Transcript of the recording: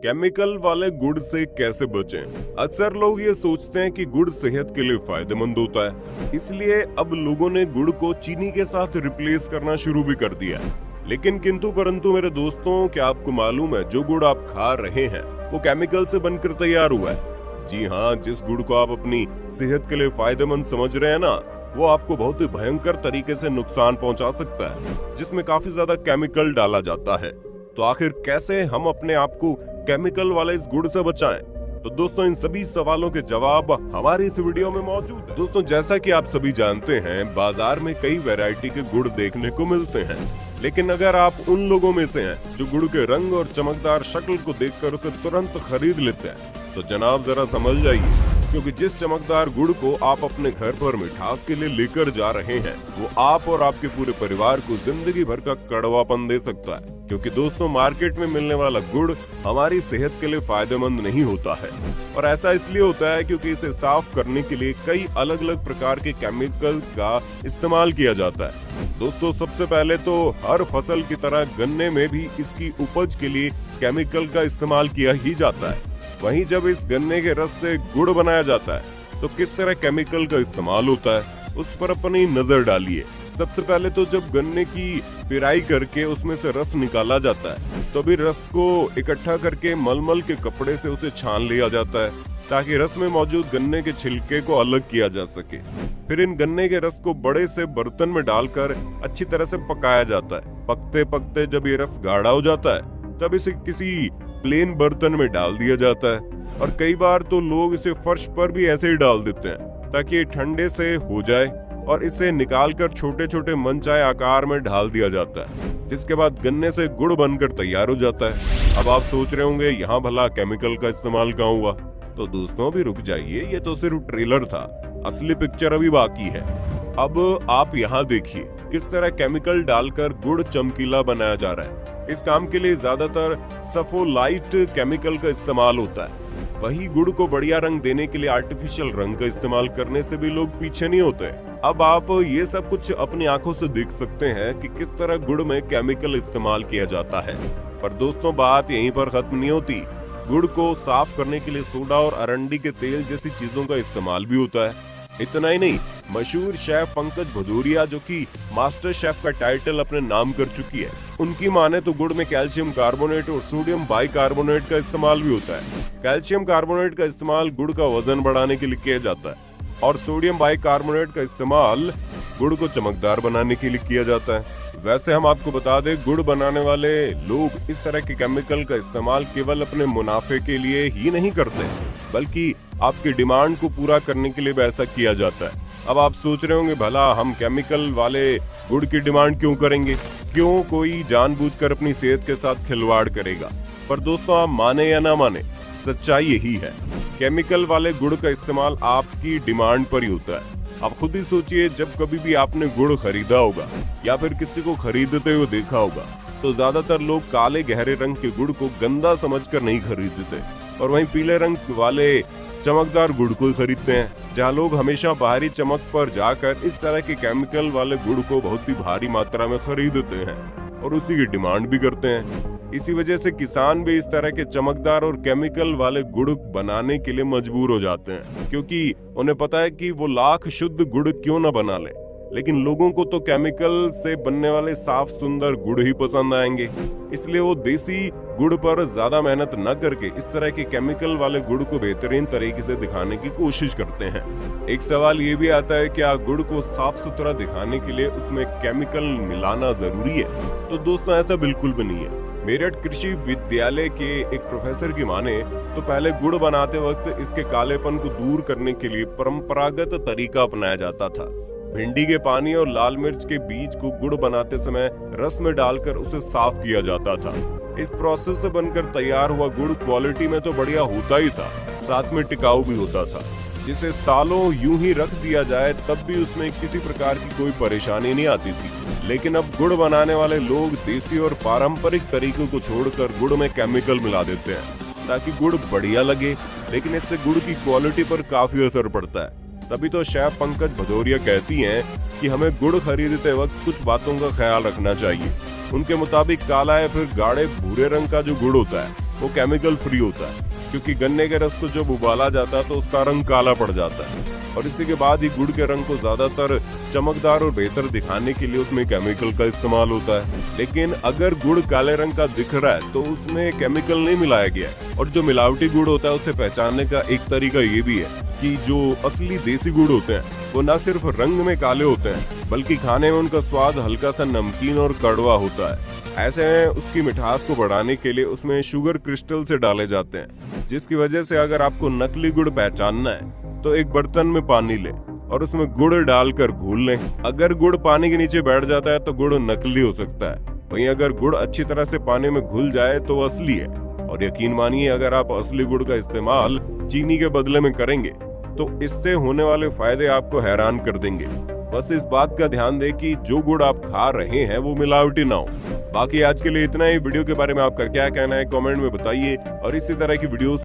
Chemical वाले गुड़ से कैसे बचें? अक्सर लोग ये सोचते हैं कि गुड़ सेहत के लिए फायदेमंद होता है, इसलिए अब लोगों ने गुड़ को चीनी के साथ रिप्लेस करना शुरू भी कर दिया है। लेकिन किंतु परंतु मेरे दोस्तों, क्या आपको मालूम है जो गुड़ आप खा रहे हैं वो केमिकल से बनकर तैयार हुआ है? जी हाँ, जिस गुड़ को आप अपनी सेहत के लिए फायदेमंद समझ रहे हैं ना, वो आपको बहुत ही भयंकर तरीके से नुकसान पहुंचा सकता है, जिसमें काफी ज्यादा केमिकल डाला जाता है। तो आखिर कैसे हम अपने आप को केमिकल वाले इस गुड़ से बचाएं? तो दोस्तों, इन सभी सवालों के जवाब हमारी इस वीडियो में मौजूद है। दोस्तों, जैसा कि आप सभी जानते हैं, बाजार में कई वैरायटी के गुड़ देखने को मिलते हैं, लेकिन अगर आप उन लोगों में से हैं जो गुड़ के रंग और चमकदार शक्ल को देखकर उसे तुरंत खरीद लेते हैं, तो जनाब जरा समझ जाइए, क्योंकि जिस चमकदार गुड़ को आप अपने घर पर मिठास के लिए लेकर जा रहे हैं, वो आप और आपके पूरे परिवार को जिंदगी भर का कड़वापन दे सकता है। क्योंकि दोस्तों, मार्केट में मिलने वाला गुड़ हमारी सेहत के लिए फायदेमंद नहीं होता है, और ऐसा इसलिए होता है क्योंकि इसे साफ करने के लिए कई अलग अलग प्रकार के केमिकल का इस्तेमाल किया जाता है। दोस्तों, सबसे पहले तो हर फसल की तरह गन्ने में भी इसकी उपज के लिए केमिकल का इस्तेमाल किया ही जाता है। वहीं जब इस गन्ने के रस से गुड़ बनाया जाता है तो किस तरह केमिकल का इस्तेमाल होता है, उस पर अपनी नजर डालिए। सबसे पहले तो जब गन्ने की पिराई करके उसमें से रस निकाला जाता है, तो भी रस को इकट्ठा करके मलमल के कपड़े से उसे छान लिया जाता है, ताकि रस में मौजूद गन्ने के छिलके को अलग किया जा सके। फिर इन गन्ने के रस को बड़े से बर्तन में डालकर अच्छी तरह से पकाया जाता है। पकते पकते जब ये रस गाढ़ा हो जाता है, तब इसे किसी प्लेन बर्तन में डाल दिया जाता है, और कई बार तो लोग इसे फर्श पर भी ऐसे ही डाल देते हैं ताकि ये ठंडे से हो जाए, और इसे निकालकर छोटे छोटे मनचाहे आकार में ढाल दिया जाता है, जिसके बाद गन्ने से गुड़ बनकर तैयार हो जाता है। अब आप सोच रहे होंगे, यहाँ भला केमिकल का इस्तेमाल कहाँ हुआ? तो दोस्तों, अभी रुक जाइए, ये तो सिर्फ ट्रेलर था, असली पिक्चर अभी बाकी है। अब आप यहाँ देखिए किस तरह केमिकल डालकर गुड़ चमकीला बनाया जा रहा है। इस काम के लिए ज्यादातर सफोलाइट केमिकल का इस्तेमाल होता है। वही गुड़ को बढ़िया रंग देने के लिए आर्टिफिशियल रंग का इस्तेमाल करने से भी लोग पीछे नहीं होते। अब आप ये सब कुछ अपनी आंखों से देख सकते हैं कि किस तरह गुड़ में केमिकल इस्तेमाल किया जाता है। पर दोस्तों, बात यहीं पर खत्म नहीं होती। गुड़ को साफ करने के लिए सोडा और अरंडी के तेल जैसी चीजों का इस्तेमाल भी होता है। इतना ही नहीं, मशहूर शेफ पंकज भदौरिया, जो कि मास्टर शेफ का टाइटल अपने नाम कर चुकी है, उनकी माने तो गुड़ में कैल्शियम कार्बोनेट और सोडियम बाइकार्बोनेट का इस्तेमाल भी होता है। कैल्शियम कार्बोनेट का इस्तेमाल गुड़ का वजन बढ़ाने के लिए किया जाता है, और सोडियम बाइकार्बोनेट का इस्तेमाल गुड़ को चमकदार बनाने के लिए किया जाता है। वैसे हम आपको बता दें, गुड़ बनाने वाले लोग इस तरह के केमिकल का इस्तेमाल केवल अपने मुनाफे के लिए ही नहीं करते, बल्कि आपकी डिमांड को पूरा करने के लिए भी ऐसा किया जाता है। अब आप सोच रहे होंगे, भला हम केमिकल वाले गुड़ की डिमांड क्यों करेंगे? क्यों कोई जानबूझकर अपनी सेहत के साथ खिलवाड़ करेगा? पर दोस्तों, आप माने या ना माने, सच्चाई यही है, केमिकल वाले गुड़ का इस्तेमाल आपकी डिमांड पर ही होता है। आप खुद ही सोचिए, जब कभी भी आपने गुड़ खरीदा होगा या फिर किसी को खरीदते हुए देखा होगा, तो ज्यादातर लोग काले गहरे रंग के गुड़ को गंदा समझकर नहीं खरीदते, और वहीं पीले रंग वाले चमकदार गुड़ को ही खरीदते हैं। जहाँ लोग हमेशा बाहरी चमक पर जाकर इस तरह के केमिकल वाले गुड़ को बहुत ही भारी मात्रा में खरीदते हैं और उसी की डिमांड भी करते हैं। इसी वजह से किसान भी इस तरह के चमकदार और केमिकल वाले गुड़ बनाने के लिए मजबूर हो जाते हैं, क्योंकि उन्हें पता है कि वो लाख शुद्ध गुड़ क्यों न बना ले, लेकिन लोगों को तो केमिकल से बनने वाले साफ सुंदर गुड़ ही पसंद आएंगे। इसलिए वो देसी गुड़ पर ज्यादा मेहनत न करके इस तरह के केमिकल वाले गुड़ को बेहतरीन तरीके से दिखाने की कोशिश करते हैं। एक सवाल ये भी आता है, क्या गुड़ को साफ सुथरा दिखाने के लिए उसमें केमिकल मिलाना जरूरी है? तो दोस्तों, ऐसा बिल्कुल भी नहीं है। मेरठ कृषि विद्यालय के एक प्रोफेसर की माने तो पहले गुड़ बनाते वक्त इसके कालेपन को दूर करने के लिए परंपरागत तरीका अपनाया जाता था। भिंडी के पानी और लाल मिर्च के बीज को गुड़ बनाते समय रस में डालकर उसे साफ किया जाता था। इस प्रोसेस से बनकर तैयार हुआ गुड़ क्वालिटी में तो बढ़िया होता ही था, साथ में टिकाऊ भी होता था, जिसे सालों यूं ही रख दिया जाए तब भी उसमें किसी प्रकार की कोई परेशानी नहीं आती थी। लेकिन अब गुड़ बनाने वाले लोग देसी और पारंपरिक तरीकों को छोड़कर गुड़ में केमिकल मिला देते हैं ताकि गुड़ बढ़िया लगे, लेकिन इससे गुड़ की क्वालिटी पर काफी असर पड़ता है। तभी तो शेफ पंकज भदौरिया कहती हैं कि हमें गुड़ खरीदते वक्त कुछ बातों का ख्याल रखना चाहिए। उनके मुताबिक काला या फिर गाढ़े भूरे रंग का जो गुड़ होता है वो केमिकल फ्री होता है, क्योंकि गन्ने के रस को जब उबाला जाता है तो उसका रंग काला पड़ जाता है और इसी के बाद ही गुड़ के रंग को ज्यादातर चमकदार और बेहतर दिखाने के लिए उसमें केमिकल का इस्तेमाल होता है। लेकिन अगर गुड़ काले रंग का दिख रहा है तो उसमें केमिकल नहीं मिलाया गया है। और जो मिलावटी गुड़ होता है उसे पहचानने का एक तरीका ये भी है कि जो असली देसी गुड़ होते हैं वो न सिर्फ रंग में काले होते हैं बल्कि खाने में उनका स्वाद हल्का सा नमकीन और कड़वा होता है। ऐसे में उसकी मिठास को बढ़ाने के लिए उसमें शुगर क्रिस्टल से डाले जाते हैं, जिसकी वजह से अगर आपको नकली गुड़ पहचानना है तो एक बर्तन में पानी लें और उसमें गुड़ डालकर घोल लें। अगर गुड़ पानी के नीचे बैठ जाता है तो गुड़ नकली हो सकता है, वहीं अगर गुड़ अच्छी तरह से पानी में घुल जाए तो असली है। और यकीन मानिए, अगर आप असली गुड़ का इस्तेमाल चीनी के बदले में करेंगे तो इससे होने वाले फायदे आपको हैरान कर देंगे। बस इस बात का ध्यान दें कि जो गुड़ आप खा रहे हैं वो मिलावटी ना हो। बाकी आज के लिए इतना ही। वीडियो के बारे में आपका क्या कहना है कमेंट में बताइए और इसी तरह की वीडियोस